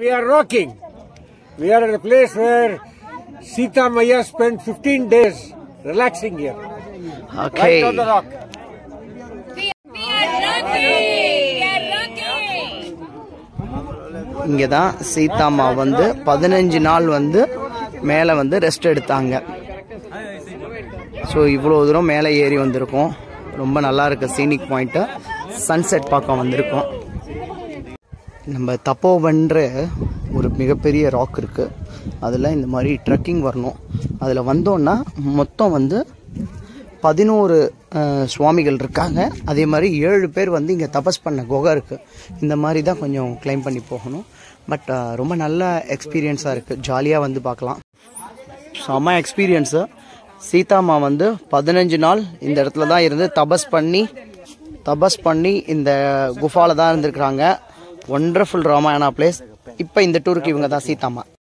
We are rocking. We are at a place where Sita Maya spent 15 days relaxing here. Okay. Right on the rock. We are rocking. We are rocking. இங்கே தான் சீதாம்மா வந்து 15 நாள் வந்து மேலே வந்து rest எடுத்தாங்க. So இவ்வளோ தூரம் மேலே ஏறி வந்திருக்கோம். ரொம்ப நல்லா இருக்கு சீனிக் பாயிண்ட்டு. சன்செட் பார்க்க வந்திருக்கோம். நம்ம தப்போவன்ற ஒரு மிகப்பெரிய ராக் இருக்குது. அதில் இந்த மாதிரி ட்ரெக்கிங் வரணும். அதில் வந்தோன்னா மொத்தம் வந்து 11 சுவாமிகள் இருக்காங்க. அதே மாதிரி 7 பேர் வந்து இங்கே தபஸ் பண்ண குகை இருக்குது. இந்த மாதிரி தான் கொஞ்சம் கிளைம் பண்ணி போகணும். பட் ரொம்ப நல்ல எக்ஸ்பீரியன்ஸாக இருக்குது. ஜாலியாக வந்து பார்க்கலாம். செம்ம எக்ஸ்பீரியன்ஸு. சீதாம்மா வந்து 15 நாள் இந்த இடத்துல தான் இருந்து தபஸ் பண்ணி இந்த குஃபாவில் தான் இருந்திருக்கிறாங்க. Wonderful Ramayana place. இப்போ இந்த டூருக்கு இவங்க தான் சீதாம்மா.